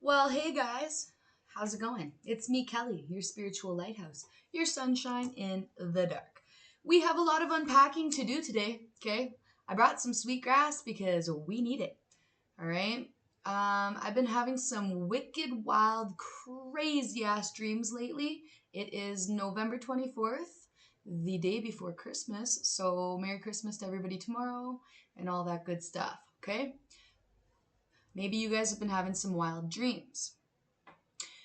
Well, hey guys, how's it going? It's me, Kelly, your spiritual lighthouse, your sunshine in the dark. We have a lot of unpacking to do today, okay? I brought some sweetgrass because we need it, all right? I've been having some wicked, wild, crazy ass dreams lately. It is November 24th, the day before Christmas, so Merry Christmas to everybody tomorrow and all that good stuff, okay? Maybe you guys have been having some wild dreams.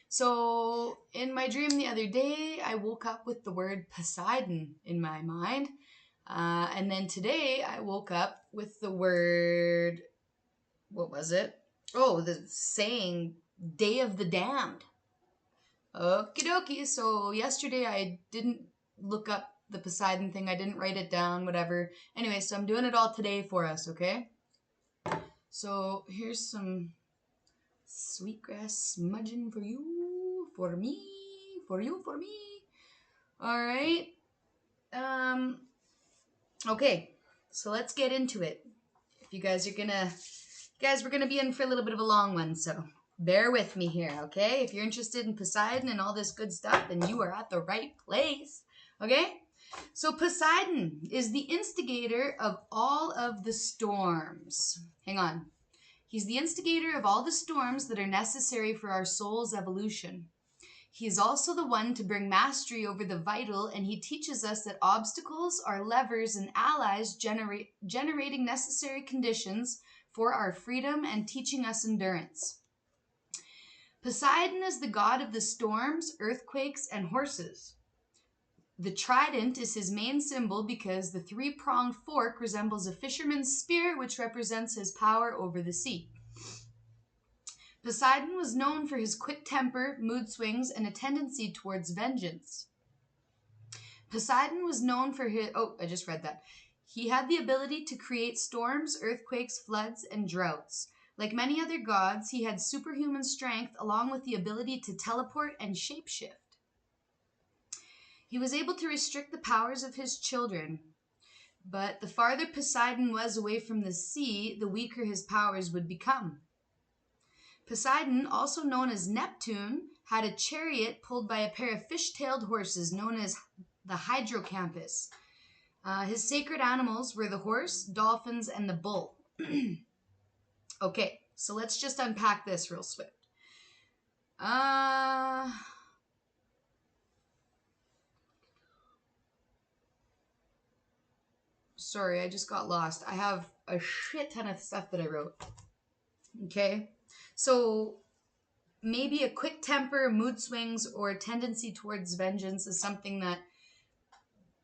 So, in my dream the other day, I woke up with the word Poseidon in my mind. And then today, I woke up with the word, what was it? Oh, the saying, Day of the Damned. Okie dokie. So, yesterday, I didn't look up the Poseidon thing, I didn't write it down, whatever. Anyway, so I'm doing it all today for us, okay? So, here's some sweetgrass smudging for you, for me, for you, for me. All right. Um. Okay. So let's get into it. If you guys we're gonna be in for a little bit of a long one, so bear with me here, okay? If you're interested in Poseidon and all this good stuff, then you are at the right place, okay? So Poseidon is the instigator of all of the storms. Hang on. He's the instigator of all the storms that are necessary for our soul's evolution. He is also the one to bring mastery over the vital, and he teaches us that obstacles are levers and allies generating necessary conditions for our freedom and teaching us endurance. Poseidon is the god of the storms, earthquakes, and horses. The trident is his main symbol because the three-pronged fork resembles a fisherman's spear, which represents his power over the sea. Poseidon was known for his quick temper, mood swings, and a tendency towards vengeance. Poseidon was known for his... Oh, I just read that. He had the ability to create storms, earthquakes, floods, and droughts. Like many other gods, he had superhuman strength along with the ability to teleport and shapeshift. He was able to restrict the powers of his children, but the farther Poseidon was away from the sea, the weaker his powers would become. Poseidon, also known as Neptune, had a chariot pulled by a pair of fish-tailed horses known as the hydrocampus. His sacred animals were the horse, dolphins, and the bull. Okay, so let's just unpack this real swift. Sorry, I just got lost. I have a shit ton of stuff that I wrote. Okay, so maybe a quick temper, mood swings, or a tendency towards vengeance is something that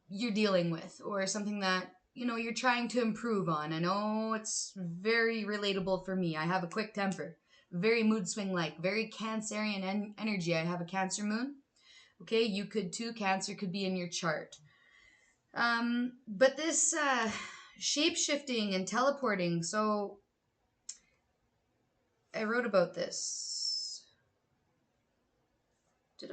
you're dealing with, or something that you're trying to improve on. I know it's very relatable for me. I have a quick temper, very mood swing like, very Cancerian energy. I have a Cancer moon. Okay, you could too. Cancer could be in your chart. But this shape shifting and teleporting. So I wrote about this. Did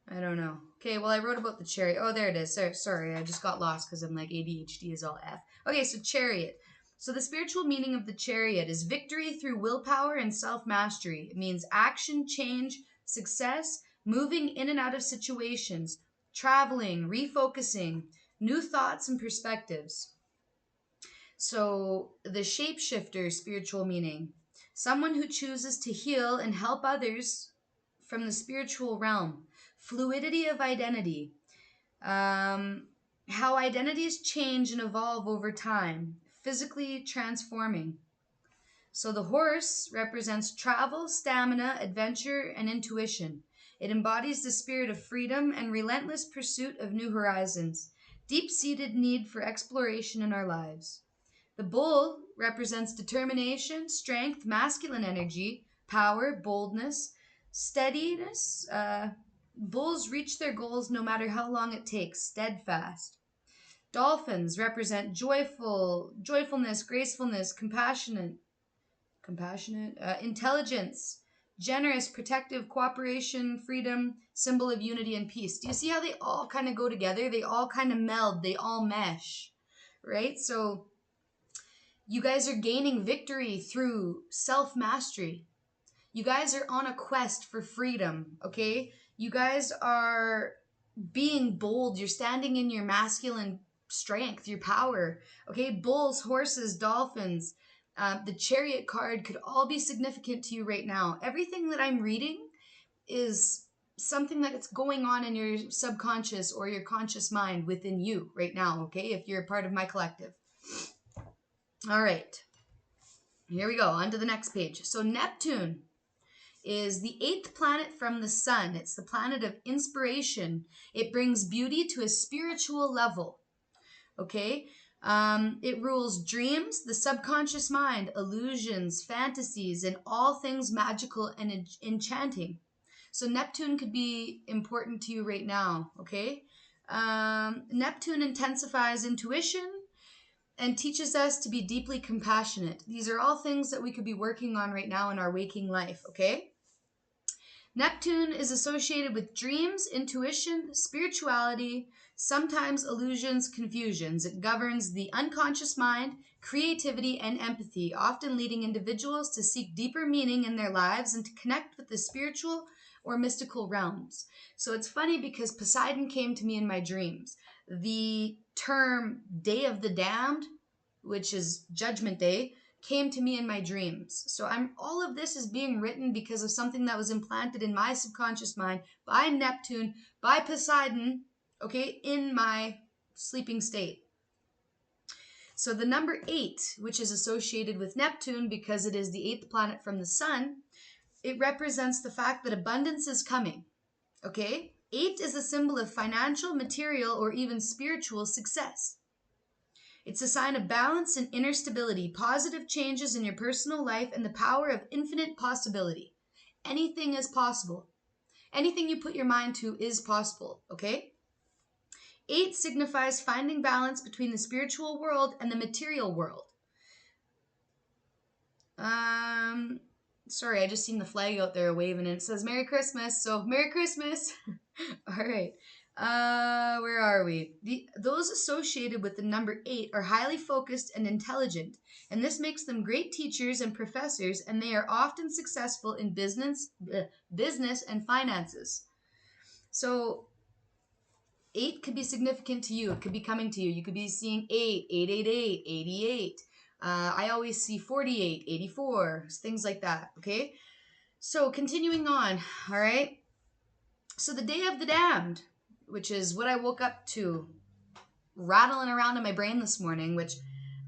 I don't know. Okay, well, I wrote about the chariot. Oh, there it is. Sorry, I just got lost because I'm like ADHD is all F. Okay, so chariot. So the spiritual meaning of the chariot is victory through willpower and self-mastery. It means action, change, success, moving in and out of situations, traveling, refocusing, new thoughts and perspectives. So the shapeshifter spiritual meaning, someone who chooses to heal and help others from the spiritual realm. Fluidity of identity, how identities change and evolve over time, physically transforming. So the horse represents travel, stamina, adventure, and intuition. It embodies the spirit of freedom and relentless pursuit of new horizons, deep-seated need for exploration in our lives. The bull represents determination, strength, masculine energy, power, boldness, steadiness. Bulls reach their goals no matter how long it takes, steadfast. Dolphins represent joyfulness, gracefulness, compassionate, intelligence, generous, protective, cooperation, freedom, symbol of unity and peace. Do you see how they all kind of go together? They all kind of meld, they all mesh, right? So You guys are gaining victory through self-mastery. You guys are on a quest for freedom, okay? You guys are being bold. You're standing in your masculine strength, your power, okay? Bulls, horses, dolphins, the chariot card could all be significant to you right now. Everything that I'm reading is something that's going on in your subconscious or your conscious mind within you right now, okay? If you're a part of my collective. All right. Here we go. On to the next page. So Neptune is the 8th planet from the sun. It's the planet of inspiration. It brings beauty to a spiritual level. Okay? It rules dreams, the subconscious mind, illusions, fantasies, and all things magical and enchanting. So Neptune could be important to you right now. Okay? Neptune intensifies intuition and teaches us to be deeply compassionate. These are all things that we could be working on right now in our waking life. Okay? Neptune is associated with dreams, intuition, spirituality, sometimes illusions, confusions. It governs the unconscious mind, creativity, and empathy, often leading individuals to seek deeper meaning in their lives and to connect with the spiritual or mystical realms. So it's funny because Poseidon came to me in my dreams. The term Day of the Damned, which is Judgment Day, came to me in my dreams. So all of this is being written because of something that was implanted in my subconscious mind by Neptune, by Poseidon, okay, in my sleeping state. So the number 8, which is associated with Neptune because it is the 8th planet from the sun, it represents the fact that abundance is coming, okay? 8 is a symbol of financial, material, or even spiritual success. It's a sign of balance and inner stability, positive changes in your personal life, and the power of infinite possibility. Anything is possible. Anything you put your mind to is possible, okay? 8 signifies finding balance between the spiritual world and the material world. Sorry, I just seen the flag out there waving and it says Merry Christmas, so Merry Christmas! All right. Where are we? Those associated with the number 8 are highly focused and intelligent, and this makes them great teachers and professors, and they are often successful in business and finances. So 8 could be significant to you. It could be coming to you. You could be seeing 8, 888, 88. I always see 48, 84, things like that, okay? So continuing on, all right? So the Day of the Damned, which is what I woke up to rattling around in my brain this morning, which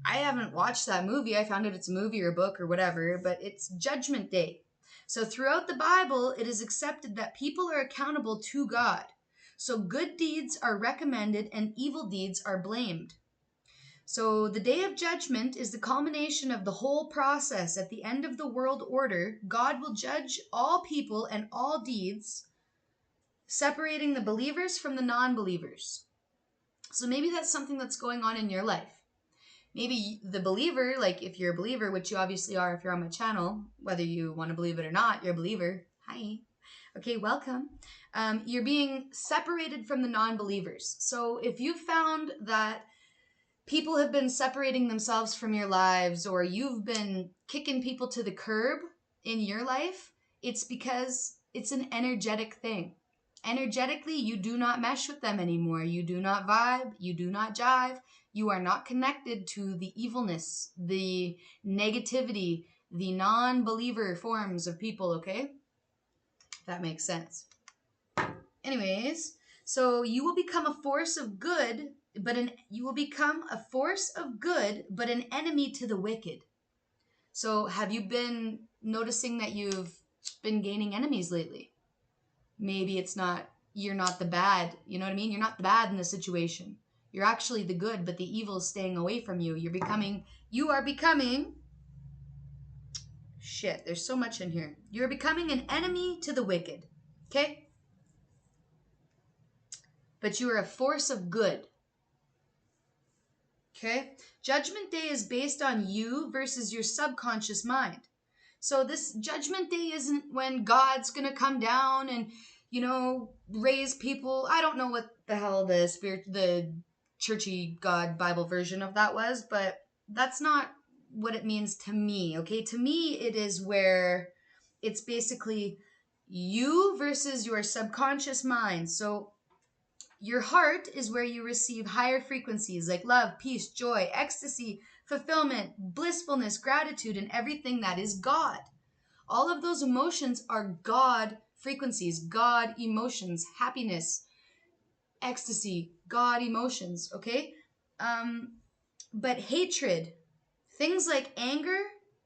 I haven't watched that movie. I found out it's a movie or a book or whatever, but it's Judgment Day. So throughout the Bible, it is accepted that people are accountable to God. So good deeds are recommended and evil deeds are blamed. So the Day of Judgment is the culmination of the whole process. At the end of the world order, God will judge all people and all deeds, separating the believers from the non-believers. So maybe that's something that's going on in your life. Maybe the believer, like if you're a believer, which you obviously are if you're on my channel, whether you want to believe it or not, you're a believer. Hi. Okay, welcome. You're being separated from the non-believers. So if you found that people have been separating themselves from your lives, or you've been kicking people to the curb in your life, it's because it's an energetic thing. Energetically, you do not mesh with them anymore. You do not vibe. You do not jive. You are not connected to the evilness, the negativity, the non-believer forms of people, okay? If that makes sense. Anyways, so you will become a force of good, but an enemy to the wicked. So have you been noticing that you've been gaining enemies lately? Maybe you're not the bad, you know what I mean? You're not the bad in the situation. You're actually the good, but the evil is staying away from you. You are becoming, shit, there's so much in here. You're becoming an enemy to the wicked, okay? But you are a force of good. Okay? Judgment Day is based on you versus your subconscious mind. So this Judgment Day isn't when God's going to come down and, raise people. I don't know what the hell the churchy God Bible version of that was, but that's not what it means to me. Okay, to me, it is where it's basically you versus your subconscious mind. So your heart is where you receive higher frequencies like love, peace, joy, ecstasy, fulfillment, blissfulness, gratitude, and everything that is God. All of those emotions are God frequencies, God emotions, happiness, ecstasy, God emotions, okay? But hatred, things like anger,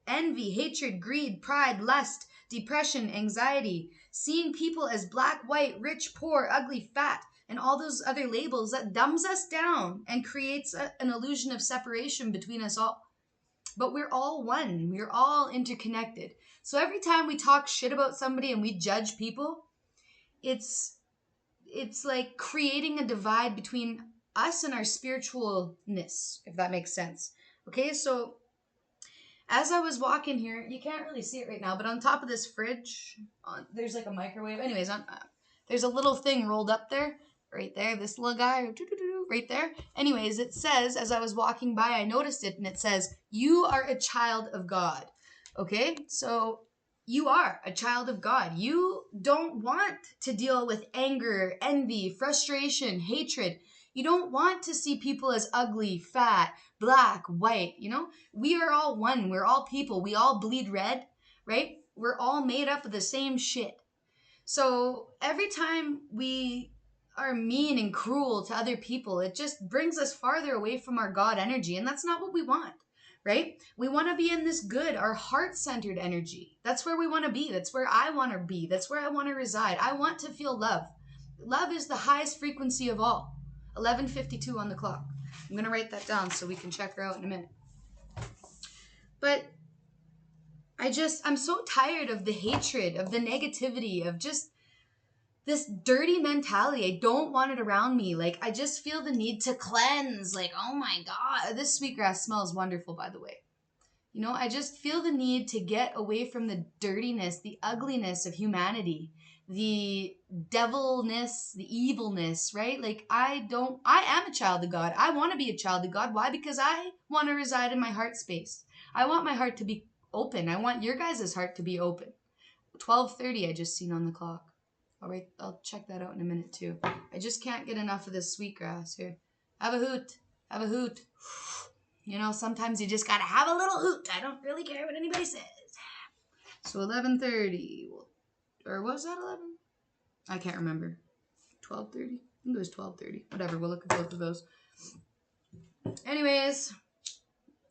envy, hatred, greed, pride, lust, depression, anxiety, seeing people as black, white, rich, poor, ugly, fat, and all those other labels, that dumbs us down and creates an illusion of separation between us all. But we're all one. We're all interconnected. So every time we talk shit about somebody and we judge people, it's like creating a divide between us and our spiritualness, if that makes sense. Okay, so as I was walking here, you can't really see it right now, but on top of this fridge, there's like a microwave. Anyways, there's a little thing rolled up there, right there, this little guy, right there. Anyways, it says, as I was walking by, I noticed it, and it says, "You are a child of God." Okay, so you are a child of God. You don't want to deal with anger, envy, frustration, hatred. You don't want to see people as ugly, fat, black, white, We are all one. We're all people. We all bleed red, right? We're all made up of the same shit. So every time we are mean and cruel to other people, it just brings us farther away from our God energy. And that's not what we want, right? We want to be in this good, our heart-centered energy. That's where we want to be. That's where I want to be. That's where I want to reside. I want to feel love. Love is the highest frequency of all. 11:52 on the clock. I'm going to write that down so we can check her out in a minute. But I'm so tired of the hatred, of the negativity, of just this dirty mentality. I don't want it around me. Like, I just feel the need to cleanse. Like, oh my God, this sweetgrass smells wonderful, by the way. I just feel the need to get away from the dirtiness, the ugliness of humanity, the devilness, the evilness, right? Like, I am a child of God. I want to be a child of God. Why? Because I want to reside in my heart space. I want my heart to be open. I want your guys' heart to be open. 12:30 I just seen on the clock. I'll check that out in a minute too. I just can't get enough of this sweetgrass here. Have a hoot. Have a hoot. Sometimes you just gotta have a little hoot. I don't really care what anybody says. So 11:30, or was that 11? I can't remember. 12:30? I think it was 12:30. Whatever, we'll look at both of those. Anyways,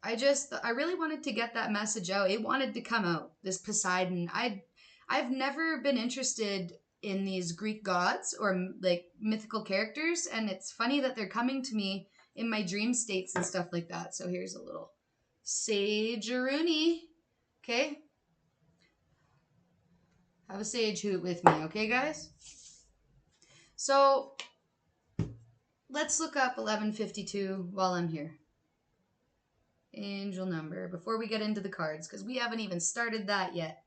I really wanted to get that message out. It wanted to come out. This Poseidon. I've never been interested in these Greek gods or like mythical characters, and it's funny that they're coming to me in my dream states and stuff like that. So here's a little sage-a-rooney. Okay? Have a sage hoot with me, okay, guys? So let's look up 11:52 while I'm here. Angel number, before we get into the cards, because we haven't even started that yet.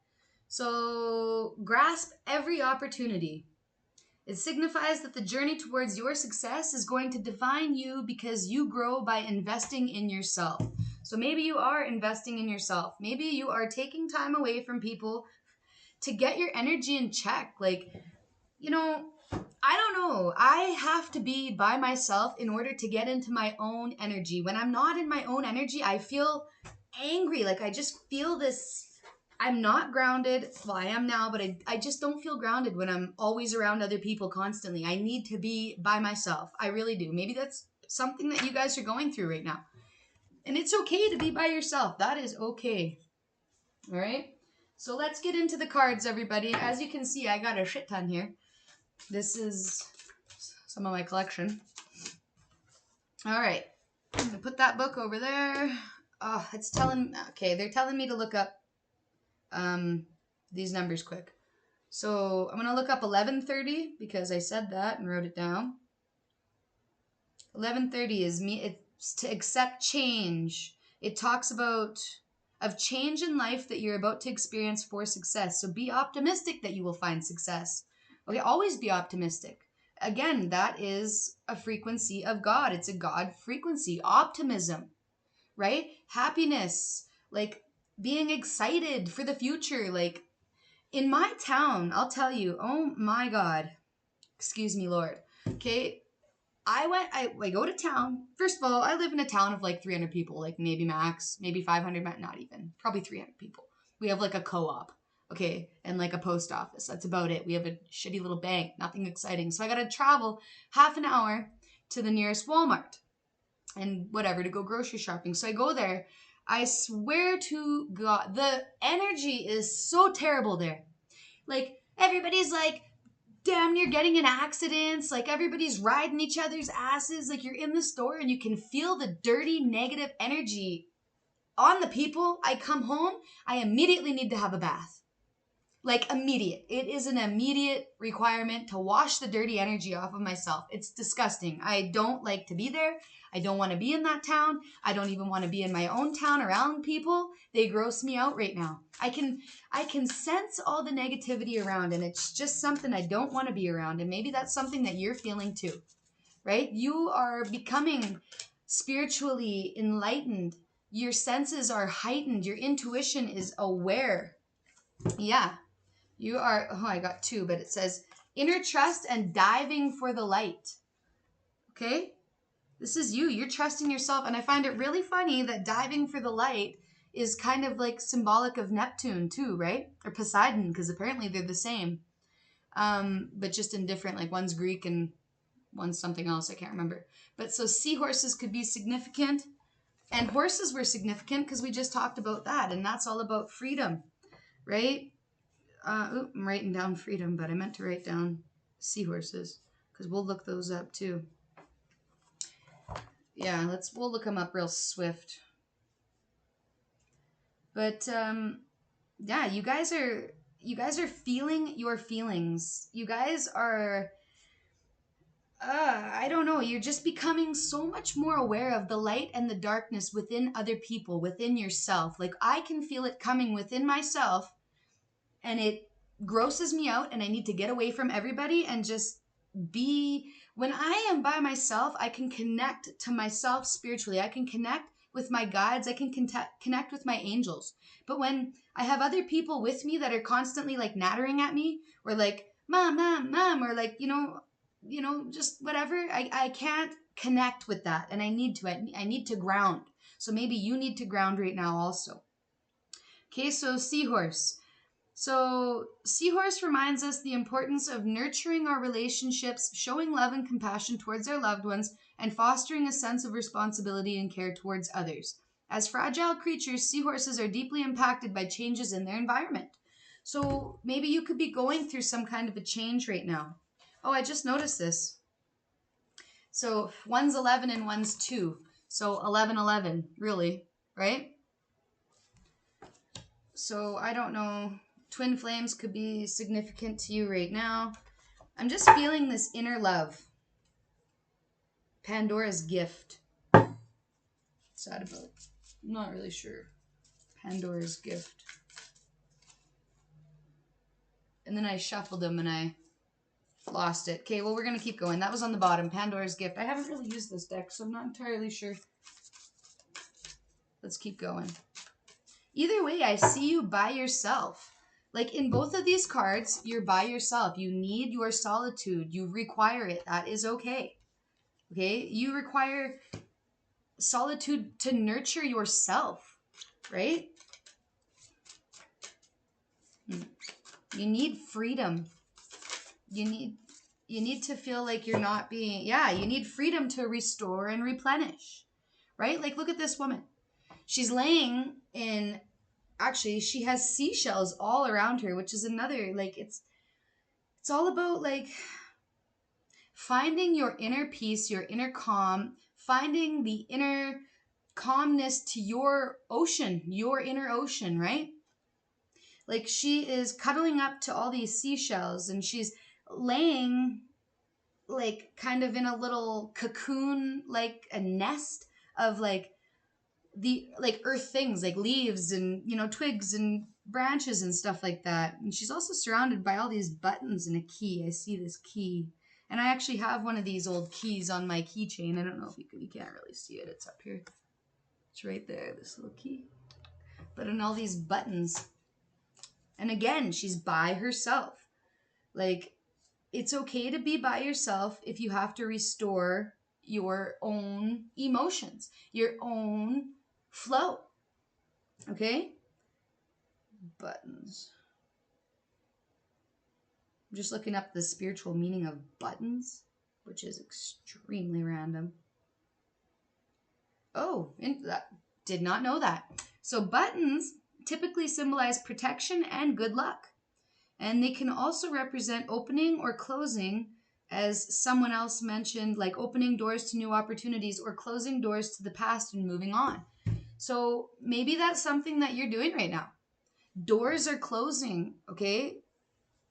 So grasp every opportunity. It signifies that the journey towards your success is going to define you because you grow by investing in yourself. So maybe you are investing in yourself. Maybe you are taking time away from people to get your energy in check. Like, I don't know. I have to be by myself in order to get into my own energy. When I'm not in my own energy, I feel angry. Like, I just feel this. I'm not grounded. Well, I am now, but I just don't feel grounded when I'm always around other people constantly. I need to be by myself. I really do. Maybe that's something that you guys are going through right now. And it's okay to be by yourself. That is okay. All right? So let's get into the cards, everybody. As you can see, I got a shit ton here. This is some of my collection. All right. I'm going to put that book over there. Oh, they're telling me to look up these numbers quick. So I'm going to look up 11:30 because I said that and wrote it down. 11:30 is it's to accept change. It talks about of change in life that you're about to experience for success. So be optimistic that you will find success. Okay, always be optimistic. Again, that is a frequency of God. It's a God frequency. Optimism, right? Happiness, like being excited for the future. Like in my town, I'll tell you, oh my God, excuse me, Lord. Okay, I go to town. First of all, I live in a town of like 300 people, like maybe max, maybe 500, not even, probably 300 people. We have like a co-op, okay, and like a post office. That's about it. We have a shitty little bank, nothing exciting. So I got to travel half an hour to the nearest Walmart and whatever to go grocery shopping. So I go there. I swear to God, the energy is so terrible there. Like everybody's like damn near getting in accidents. Like everybody's riding each other's asses. Like you're in the store and you can feel the dirty, negative energy on the people. I come home, I immediately need to have a bath. Like immediate. It is an immediate requirement to wash the dirty energy off of myself. It's disgusting. I don't like to be there. I don't want to be in that town. I don't even want to be in my own town around people. They gross me out right now. I can sense all the negativity around, and it's just something I don't want to be around. And maybe that's something that you're feeling too, right? You are becoming spiritually enlightened. Your senses are heightened. Your intuition is aware. Yeah. You are, oh, I got two, but it says inner trust and diving for the light. Okay? This is you. You're trusting yourself. And I find it really funny that diving for the light is kind of like symbolic of Neptune too, right? Or Poseidon, because apparently they're the same. But just in different, like one's Greek and one's something else. I can't remember. But so seahorses could be significant. And horses were significant because we just talked about that. And that's all about freedom, right? I'm writing down freedom, but I meant to write down seahorses because we'll look those up too. Yeah, we'll look them up real swift. But yeah, you guys are feeling your feelings. You guys are I don't know, you're just becoming so much more aware of the light and the darkness within other people, within yourself. Like I can feel it coming within myself. And it grosses me out and I need to get away from everybody and just be. When I am by myself, I can connect to myself spiritually. I can connect with my guides. I can connect with my angels. But when I have other people with me that are constantly like nattering at me or like, mom, mom, mom, or like, just whatever, I can't connect with that. And I need to. I need to ground. So maybe you need to ground right now also. Okay, so seahorse. So, Seahorse reminds us the importance of nurturing our relationships, showing love and compassion towards our loved ones, and fostering a sense of responsibility and care towards others. As fragile creatures, seahorses are deeply impacted by changes in their environment. So, maybe you could be going through some kind of a change right now. Oh, I just noticed this. So, one's 11 and one's 2. So, 11, 11, really, right? So, I don't know. Twin flames could be significant to you right now. I'm just feeling this inner love. Pandora's gift. What's that about? I'm not really sure. Pandora's gift. And then I shuffled them and I lost it. Okay, well, we're going to keep going. That was on the bottom. Pandora's gift. I haven't really used this deck, so I'm not entirely sure. Let's keep going. Either way, I see you by yourself. Like in both of these cards, you're by yourself. You need your solitude. You require it. That is okay. Okay? You require solitude to nurture yourself, right? You need freedom. You need to feel like you're not being, you need freedom to restore and replenish, right? Like look at this woman. She's laying in, actually she has seashells all around her, which is another, like it's all about like finding your inner peace, your inner calm, finding the inner calmness to your ocean, your inner ocean, right? Like she is cuddling up to all these seashells and she's laying like kind of in a little cocoon, like a nest of like the like earth things like leaves and twigs and branches and stuff like that. And she's also surrounded by all these buttons and a key. I see this key. And I actually have one of these old keys on my keychain. I don't know if you can't really see it. It's up here. It's right there, this little key. But in all these buttons. And again, she's by herself. Like, it's okay to be by yourself if you have to restore your own emotions, your own flow. Okay? Buttons. I'm just looking up the spiritual meaning of buttons, which is extremely random. Oh, did not know that. So buttons typically symbolize protection and good luck. And they can also represent opening or closing, as someone else mentioned, like opening doors to new opportunities or closing doors to the past and moving on. So maybe that's something that you're doing right now. Doors are closing, okay?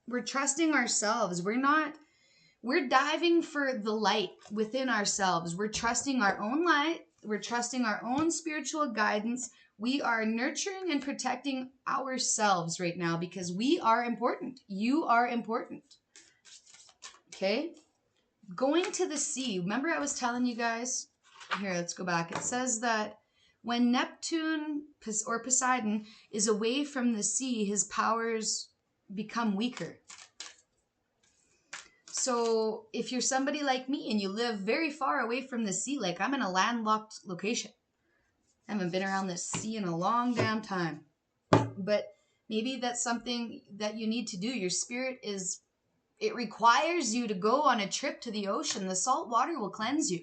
We're trusting ourselves. We're diving for the light within ourselves. We're trusting our own light. We're trusting our own spiritual guidance. We are nurturing and protecting ourselves right now because we are important. You are important. Okay? Going to the sea. Remember I was telling you guys? Here, let's go back. It says that when Neptune or Poseidon is away from the sea, his powers become weaker. So if you're somebody like me and you live very far away from the sea, like I'm in a landlocked location. I haven't been around this sea in a long damn time. But maybe that's something that you need to do. Your spirit it requires you to go on a trip to the ocean. The salt water will cleanse you,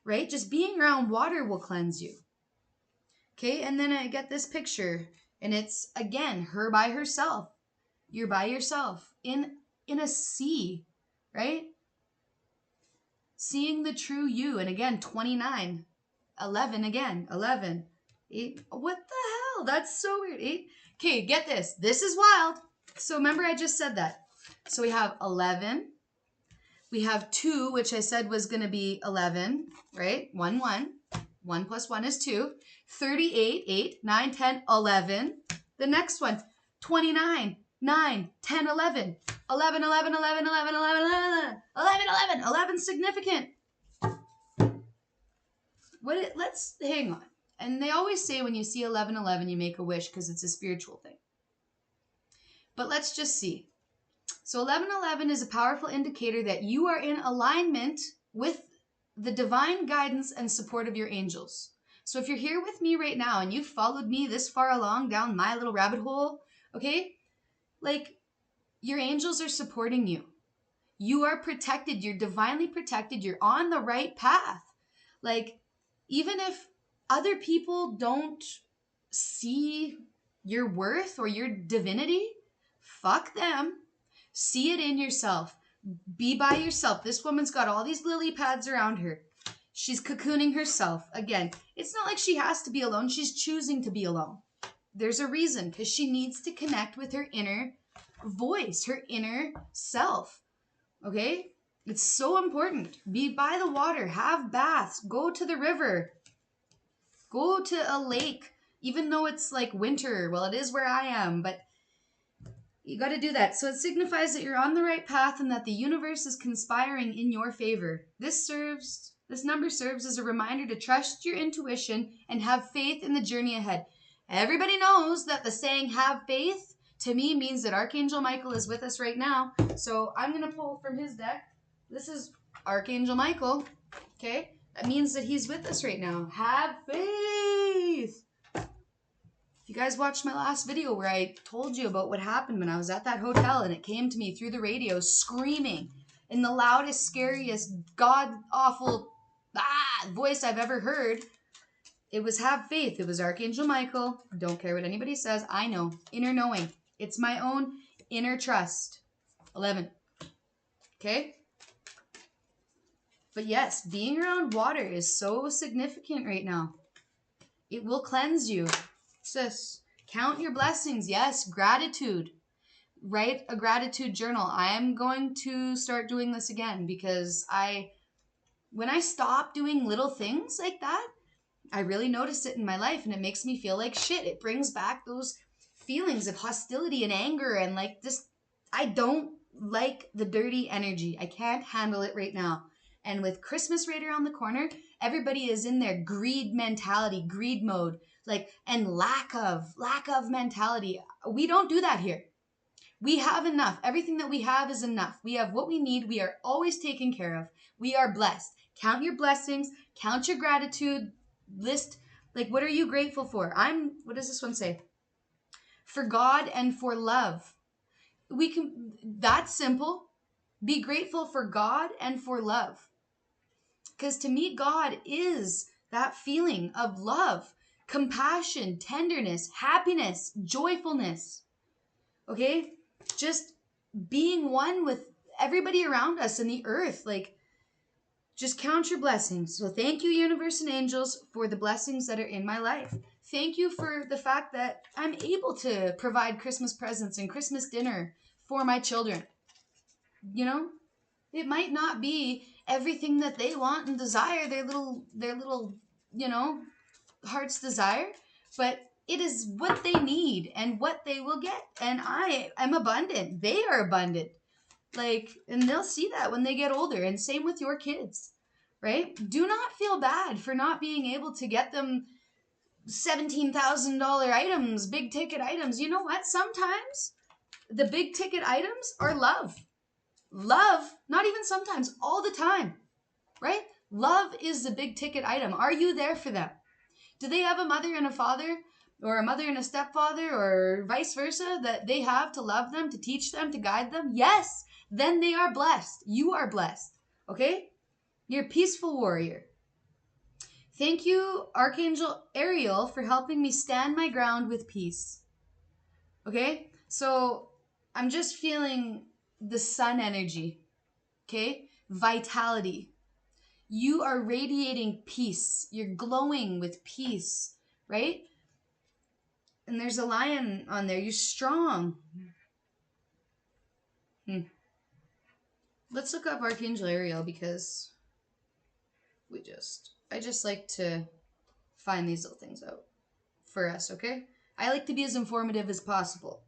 right? Just being around water will cleanse you. Okay, and then I get this picture, and it's, again, her by herself. You're by yourself in a sea, right? Seeing the true you. And again, 29, 11 again, 11, 8. What the hell? That's so weird. 8. Okay, get this. This is wild. So remember I just said that. So we have 11. We have 2, which I said was going to be 11, right? 1, 1. 1 plus 1 is 2. 38, 8, 9, 10, 11. The next one, 29, 9, 10, 11. 11, 11, 11, 11, 11, 11, 11, 11, 11 significant. Let's hang on. And they always say when you see 11, 11, you make a wish because it's a spiritual thing. But let's just see. So 11, 11 is a powerful indicator that you are in alignment with the divine guidance and support of your angels. So if you're here with me right now and you've followed me this far along down my little rabbit hole, okay, like your angels are supporting you. You are protected. You're divinely protected. You're on the right path. Like, even if other people don't see your worth or your divinity, fuck them. See it in yourself. Be by yourself. This woman's got all these lily pads around her. She's cocooning herself. Again, it's not like she has to be alone. She's choosing to be alone. There's a reason, because she needs to connect with her inner voice, her inner self. Okay? It's so important. Be by the water. Have baths. Go to the river. Go to a lake. Even though it's like winter. Well, it is where I am, but you got to do that. So it signifies that you're on the right path and that the universe is conspiring in your favor. This number serves as a reminder to trust your intuition and have faith in the journey ahead. Everybody knows that the saying, have faith, to me means that Archangel Michael is with us right now. So I'm going to pull from his deck. This is Archangel Michael. Okay? That means that he's with us right now. Have faith. If you guys watched my last video where I told you about what happened when I was at that hotel and it came to me through the radio screaming in the loudest, scariest, god-awful voice I've ever heard, it was have faith. It was Archangel Michael. Don't care what anybody says. I know. Inner knowing. It's my own inner trust. 11. Okay? But yes, being around water is so significant right now. It will cleanse you. Sis, count your blessings. Yes, gratitude. Write a gratitude journal. I am going to start doing this again because when I stop doing little things like that, I really notice it in my life and it makes me feel like shit. It brings back those feelings of hostility and anger and like this. I don't like the dirty energy. I can't handle it right now. And with Christmas right around the corner, everybody is in their greed mentality, greed mode. and lack of mentality. We don't do that here. We have enough. Everything that we have is enough. We have what we need. We are always taken care of. We are blessed. Count your blessings. Count your gratitude. List, what are you grateful for? What does this one say? For God and for love. That's simple. Be grateful for God and for love. Because to me, God is that feeling of love, compassion, tenderness, happiness, joyfulness. Okay? Just being one with everybody around us in the earth. Just count your blessings. So thank you, universe and angels, for the blessings that are in my life. Thank you for the fact that I'm able to provide Christmas presents and Christmas dinner for my children. It might not be everything that they want and desire, their little, heart's desire, but it is what they need and what they will get. And I am abundant. They are abundant. And they'll see that when they get older. And same with your kids, right? Do not feel bad for not being able to get them $17,000 items, big ticket items. You know what? Sometimes the big ticket items are love. Love, not even sometimes, all the time, right? Love is the big ticket item. Are you there for them? Do they have a mother and a father, or a mother and a stepfather, or vice versa, that they have to love them, to teach them, to guide them? Yes, then they are blessed. You are blessed, okay? You're a peaceful warrior. Thank you, Archangel Ariel, for helping me stand my ground with peace. Okay? So I'm just feeling the sun energy, okay? Vitality. You are radiating peace. You're glowing with peace, right? And there's a lion on there. You're strong. Let's look up Archangel Ariel, because I just like to find these little things out for us, okay? I like to be as informative as possible.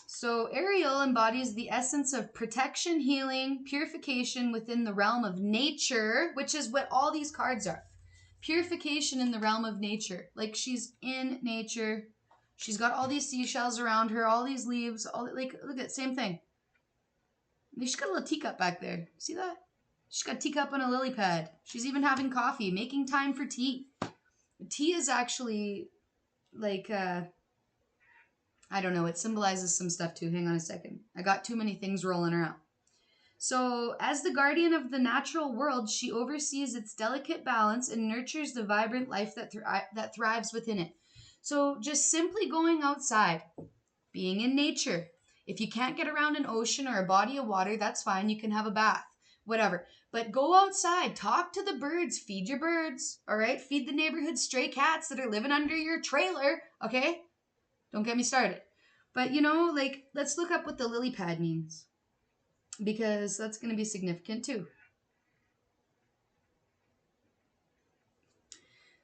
So Ariel embodies the essence of protection, healing, purification within the realm of nature, which is what all these cards are. Purification in the realm of nature. She's in nature. She's got all these seashells around her, all these leaves, look at, same thing. She's got a little teacup back there. See that? She's got a teacup and a lily pad. She's even having coffee, making time for tea. Tea is actually I don't know, it symbolizes some stuff too. Hang on a second. I got too many things rolling around. So, as the guardian of the natural world, she oversees its delicate balance and nurtures the vibrant life that thrives within it. So, just simply going outside, being in nature. If you can't get around an ocean or a body of water, that's fine. You can have a bath, whatever. But go outside, talk to the birds, feed your birds, all right? Feed the neighborhood stray cats that are living under your trailer, okay? Don't get me started. But, let's look up what the lily pad means, because that's going to be significant too.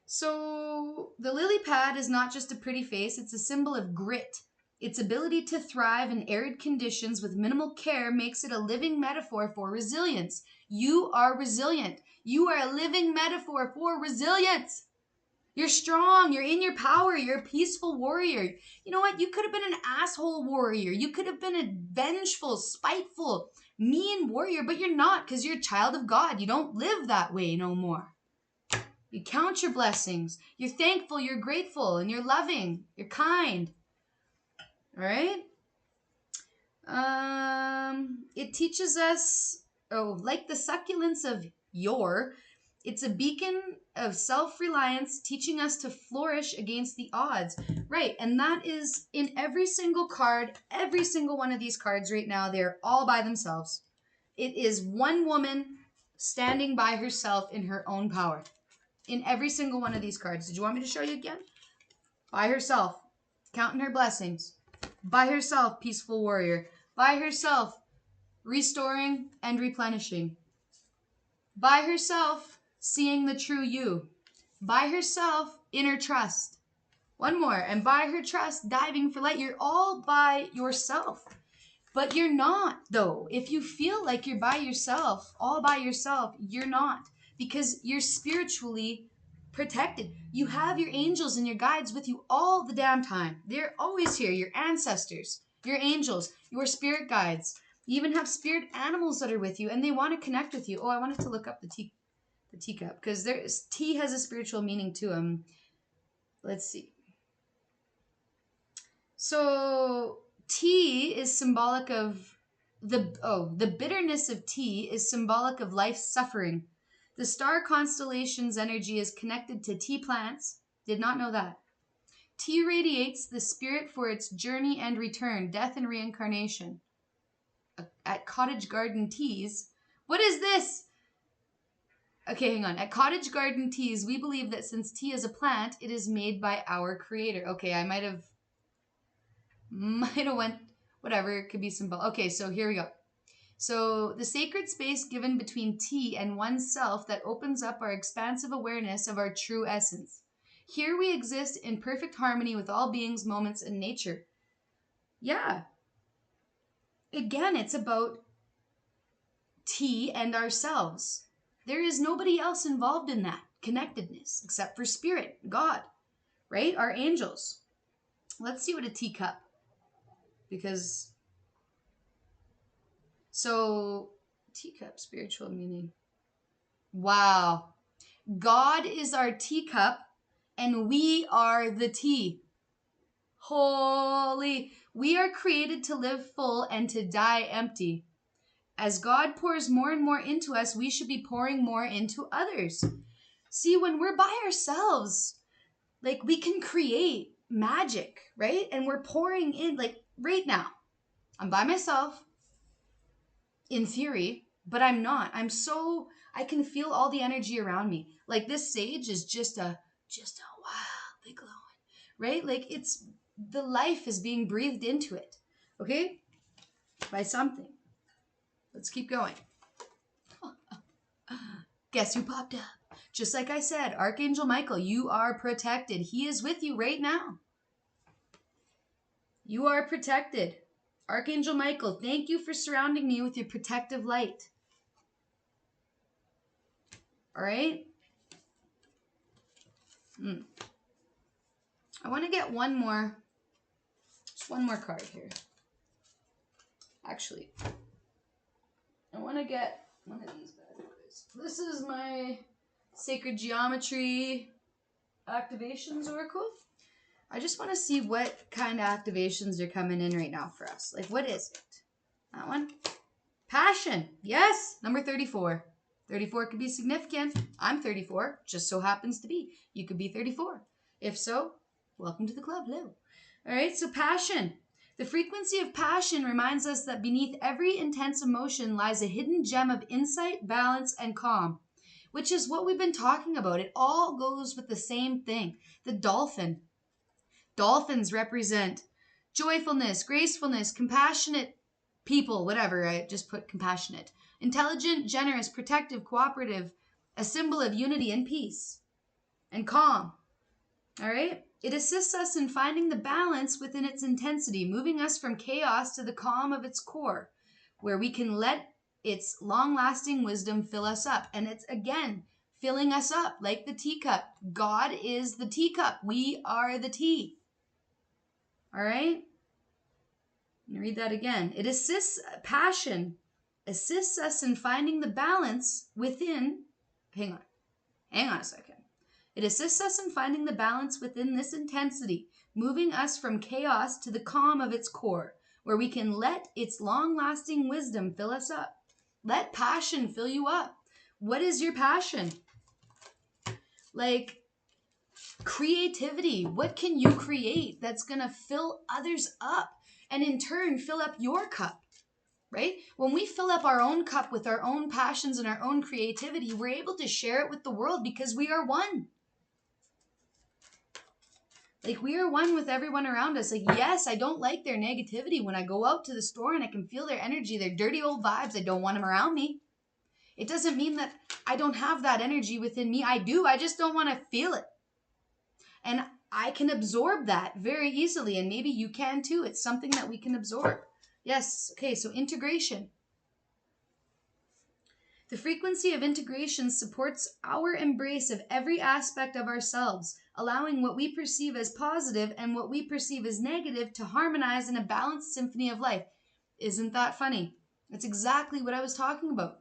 So the lily pad is not just a pretty face. It's a symbol of grit. Its ability to thrive in arid conditions with minimal care makes it a living metaphor for resilience. You are resilient. You are a living metaphor for resilience. You're strong. You're in your power. You're a peaceful warrior. You know what? You could have been an asshole warrior. You could have been a vengeful, spiteful, mean warrior, but you're not, because you're a child of God. You don't live that way no more. You count your blessings. You're thankful. You're grateful. And you're loving. You're kind. All right? It teaches us, like the succulence of yore, it's a beacon of self-reliance, teaching us to flourish against the odds. Right, and that is in every single card, every single one of these cards right now. They're all by themselves. It is one woman standing by herself in her own power. In every single one of these cards. Did you want me to show you again? By herself, counting her blessings. By herself, peaceful warrior. By herself, restoring and replenishing. By herself, seeing the true you. By herself, inner trust. One more. And by her trust, diving for light. You're all by yourself. But you're not, though. If you feel like you're by yourself, all by yourself, you're not. because you're spiritually protected. You have your angels and your guides with you all the damn time. They're always here. Your ancestors, your angels, your spirit guides. You even have spirit animals that are with you, and they want to connect with you. Oh, I wanted to look up the teacup, because tea has a spiritual meaning to them. Let's see. So tea is symbolic of the bitterness of tea is symbolic of life's suffering. The star constellation's energy is connected to tea plants. Did not know that. Tea radiates the spirit for its journey and return, death and reincarnation. At Cottage Garden Teas. What is this? Okay, hang on. At Cottage Garden Teas, we believe that since tea is a plant, it is made by our creator. Okay, I might have went, whatever, it could be symbol. Okay, so here we go. So the sacred space given between tea and oneself that opens up our expansive awareness of our true essence. Here we exist in perfect harmony with all beings, moments, and nature. Yeah. Again, it's about tea and ourselves. There is nobody else involved in that connectedness except for spirit, God, right? Our angels. Let's see what a teacup, because so teacup, spiritual meaning. Wow. God is our teacup and we are the tea. Holy. We are created to live full and to die empty. As God pours more and more into us, we should be pouring more into others. See, when we're by ourselves, like, we can create magic, right? And we're pouring in, like, right now. I'm by myself, in theory, but I'm not. I can feel all the energy around me. Like, this sage is just a wildly glowing, right? Like, the life is being breathed into it, okay? By something. Let's keep going. Guess who popped up? Just like I said, Archangel Michael, you are protected. He is with you right now. You are protected. Archangel Michael, thank you for surrounding me with your protective light. All right? I want to get just one more card here. Actually, I want to get one of these bad boys. This is my Sacred Geometry Activations Oracle. I just want to see what kind of activations are coming in right now for us. Like, what is it? That one? Passion. Yes, number 34. 34 could be significant. I'm 34. Just so happens to be. You could be 34. If so, welcome to the club. Hello. All right, so passion. The frequency of passion reminds us that beneath every intense emotion lies a hidden gem of insight, balance, and calm, which is what we've been talking about. It all goes with the same thing. The dolphin. Dolphins represent joyfulness, gracefulness, compassionate people, whatever. I just put compassionate. Intelligent, generous, protective, cooperative, a symbol of unity and peace. And calm. All right? It assists us in finding the balance within its intensity, moving us from chaos to the calm of its core, where we can let its long-lasting wisdom fill us up. And it's, again, filling us up like the teacup. God is the teacup. We are the tea. All right? Let me read that again. Passion assists us in finding the balance within, hang on a second. It assists us in finding the balance within this intensity, moving us from chaos to the calm of its core, where we can let its long-lasting wisdom fill us up. Let passion fill you up. What is your passion? Like, creativity. What can you create that's going to fill others up and in turn fill up your cup, right? When we fill up our own cup with our own passions and our own creativity, we're able to share it with the world because we are one. Like, we are one with everyone around us. Like, yes, I don't like their negativity. When I go out to the store and I can feel their energy, their dirty old vibes, I don't want them around me. It doesn't mean that I don't have that energy within me. I do. I just don't want to feel it. And I can absorb that very easily. And maybe you can too. It's something that we can absorb. Yes. Okay. So integration. The frequency of integration supports our embrace of every aspect of ourselves, allowing what we perceive as positive and what we perceive as negative to harmonize in a balanced symphony of life. Isn't that funny? That's exactly what I was talking about.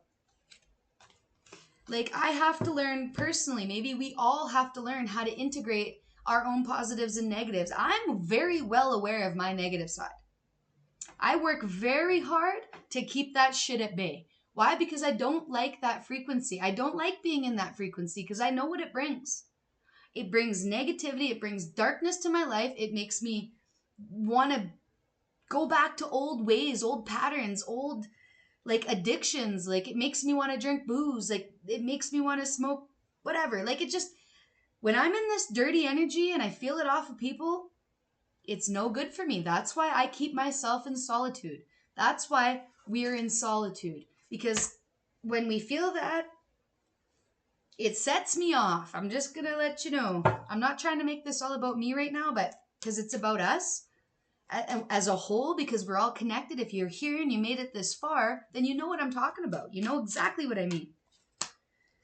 Like, I have to learn personally, maybe we all have to learn how to integrate our own positives and negatives. I'm very well aware of my negative side. I work very hard to keep that shit at bay. Why? Because I don't like that frequency. I don't like being in that frequency because I know what it brings. It brings negativity. It brings darkness to my life. It makes me want to go back to old ways, old patterns, old like addictions. Like, it makes me want to drink booze. Like, it makes me want to smoke whatever. Like, it just, when I'm in this dirty energy and I feel it off of people, it's no good for me. That's why I keep myself in solitude. That's why we're in solitude. Because when we feel that, it sets me off. I'm just going to let you know. I'm not trying to make this all about me right now, but because it's about us as a whole, because we're all connected. If you're here and you made it this far, then you know what I'm talking about. You know exactly what I mean.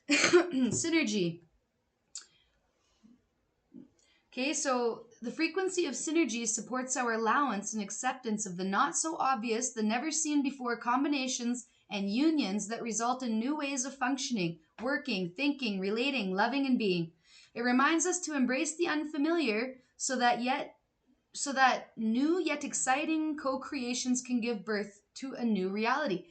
Synergy. Okay, so the frequency of synergy supports our allowance and acceptance of the not so obvious, the never seen before combinations and unions that result in new ways of functioning, working, thinking, relating, loving, and being. It reminds us to embrace the unfamiliar so that new yet exciting co-creations can give birth to a new reality.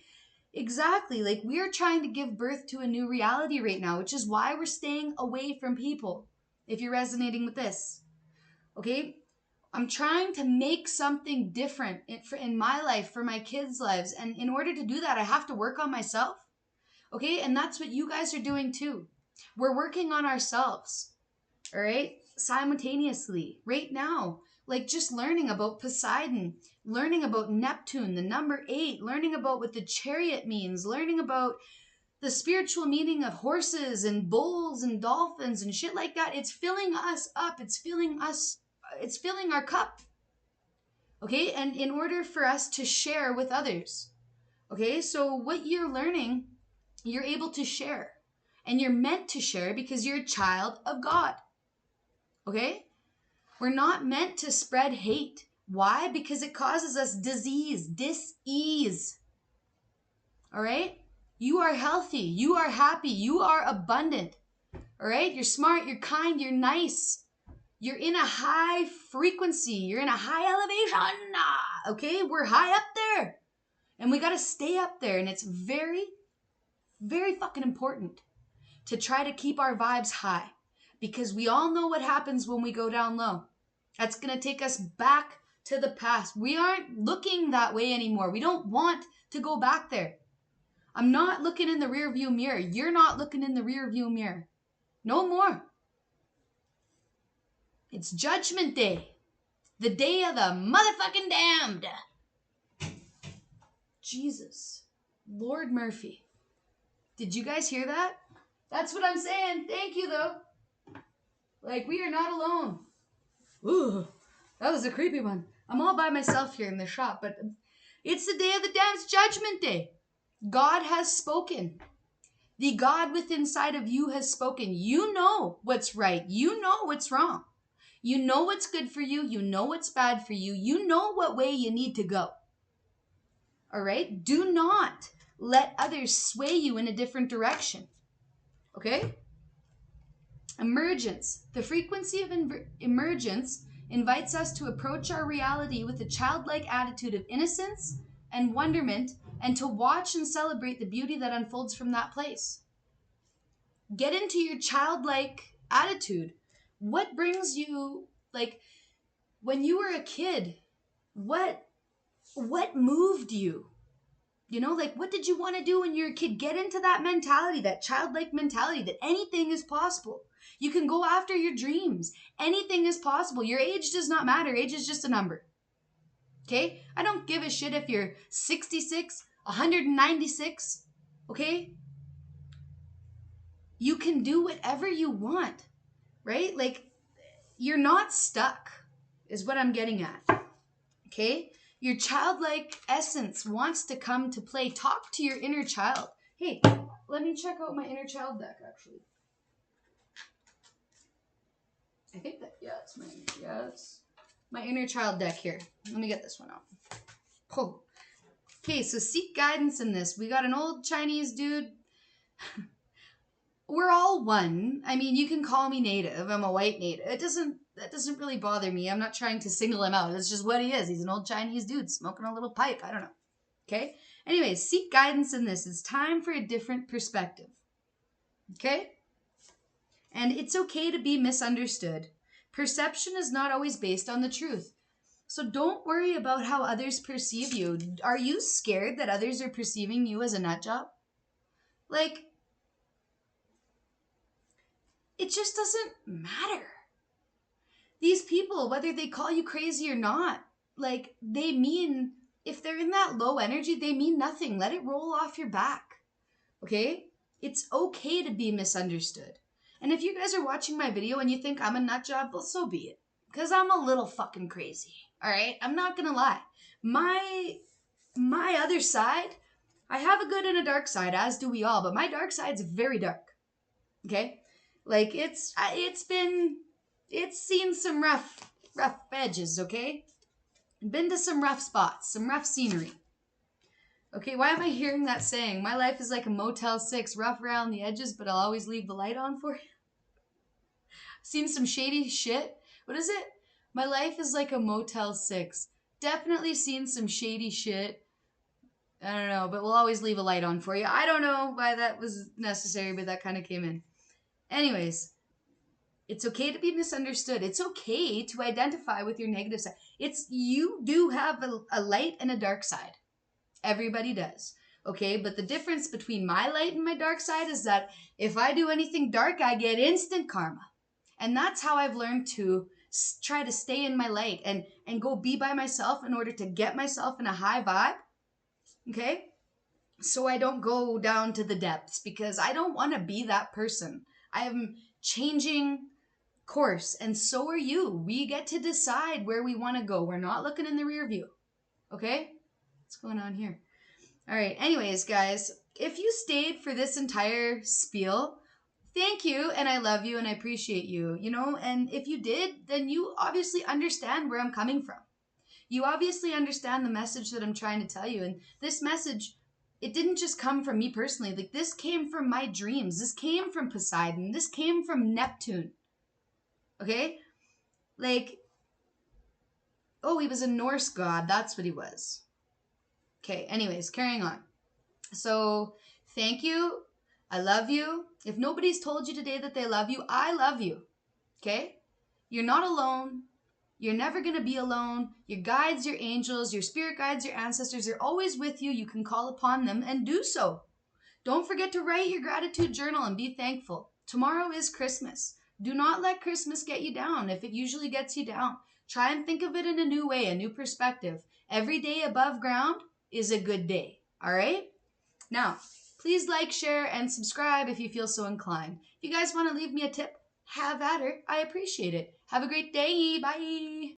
Exactly, like we're trying to give birth to a new reality right now, which is why we're staying away from people. If you're resonating with this, okay? I'm trying to make something different in my life, for my kids' lives. And in order to do that, I have to work on myself, okay? And that's what you guys are doing too. We're working on ourselves, all right? Simultaneously, right now. Like, just learning about Poseidon, learning about Neptune, the number 8, learning about what the chariot means, learning about the spiritual meaning of horses and bulls and dolphins and shit like that. It's filling us up. It's filling our cup. Okay? And in order for us to share with others. Okay? So what you're learning, you're able to share. And you're meant to share because you're a child of God. Okay? We're not meant to spread hate. Why? Because it causes us disease, dis-ease. All right? You are healthy. You are happy. You are abundant. All right? You're smart. You're kind. You're nice. You're in a high frequency. You're in a high elevation. Okay? We're high up there. And we got to stay up there. And it's very, very fucking important to try to keep our vibes high. Because we all know what happens when we go down low. That's going to take us back to the past. We aren't looking that way anymore. We don't want to go back there. I'm not looking in the rear view mirror. You're not looking in the rear view mirror. No more. It's Judgment Day. The day of the motherfucking damned. Jesus. Lord Murphy. Did you guys hear that? That's what I'm saying. Thank you, though. Like, we are not alone. Ooh, that was a creepy one. I'm all by myself here in the shop, but it's the day of the damned. Judgment Day. God has spoken. The God within inside of you has spoken. You know what's right. You know what's wrong. You know what's good for you. You know what's bad for you. You know what way you need to go. All right? Do not let others sway you in a different direction. Okay? Emergence. The frequency of emergence invites us to approach our reality with a childlike attitude of innocence and wonderment, and to watch and celebrate the beauty that unfolds from that place. Get into your childlike attitude. What brings you, like, when you were a kid, what moved you? You know, like, what did you want to do when you were a kid? Get into that mentality, that childlike mentality, that anything is possible. You can go after your dreams. Anything is possible. Your age does not matter. Age is just a number. Okay? I don't give a shit if you're 66, 196. Okay? You can do whatever you want. Right? Like, you're not stuck, is what I'm getting at. Okay? Your childlike essence wants to come to play. Talk to your inner child. Hey, let me check out my inner child deck, actually. I think that, it's my inner child deck here. Let me get this one out. Oh. Okay, so seek guidance in this. We got an old Chinese dude. We're all one. I mean, you can call me native. I'm a white native. That doesn't really bother me. I'm not trying to single him out. It's just what he is. He's an old Chinese dude smoking a little pipe. I don't know. Okay? Anyways, seek guidance in this. It's time for a different perspective. Okay? And it's okay to be misunderstood. Perception is not always based on the truth. So don't worry about how others perceive you. Are you scared that others are perceiving you as a nut job? Like, it just doesn't matter. These people, whether they call you crazy or not, like, they mean, if they're in that low energy, they mean nothing. Let it roll off your back. Okay? It's okay to be misunderstood. And if you guys are watching my video and you think I'm a nut job, well, so be it. Because I'm a little fucking crazy. All right? I'm not going to lie. My other side, I have a good and a dark side, as do we all, but my dark side's very dark. Okay? Like, it's seen some rough edges, okay? Been to some rough spots, some rough scenery. Okay, why am I hearing that saying? My life is like a Motel 6, rough around the edges, but I'll always leave the light on for you. Seen some shady shit. What is it? My life is like a Motel 6. Definitely seen some shady shit. I don't know, but we'll always leave a light on for you. I don't know why that was necessary, but that kind of came in. Anyways, it's okay to be misunderstood. It's okay to identify with your negative side. You do have a light and a dark side. Everybody does. Okay, but the difference between my light and my dark side is that if I do anything dark, I get instant karma. And that's how I've learned to try to stay in my light and go be by myself in order to get myself in a high vibe. Okay? So I don't go down to the depths because I don't want to be that person. I am changing course, and so are you. We get to decide where we want to go. We're not looking in the rear view. Okay? What's going on here? All right. Anyways, guys, if you stayed for this entire spiel, thank you, and I love you, and I appreciate you, and if you did, then you obviously understand where I'm coming from. You obviously understand the message that I'm trying to tell you, and this message, it didn't just come from me personally. Like, this came from my dreams. This came from Poseidon. This came from Neptune. Okay? Like, oh, he was a Norse god. That's what he was. Okay, anyways, carrying on. So, thank you. I love you. If nobody's told you today that they love you, I love you. Okay? You're not alone. You're never going to be alone. Your guides, your angels, your spirit guides, your ancestors, they're always with you. You can call upon them and do so. Don't forget to write your gratitude journal and be thankful. Tomorrow is Christmas. Do not let Christmas get you down if it usually gets you down. Try and think of it in a new way, a new perspective. Every day above ground is a good day. All right? Now, please like, share, and subscribe if you feel so inclined. If you guys want to leave me a tip, have at her. I appreciate it. Have a great day. Bye.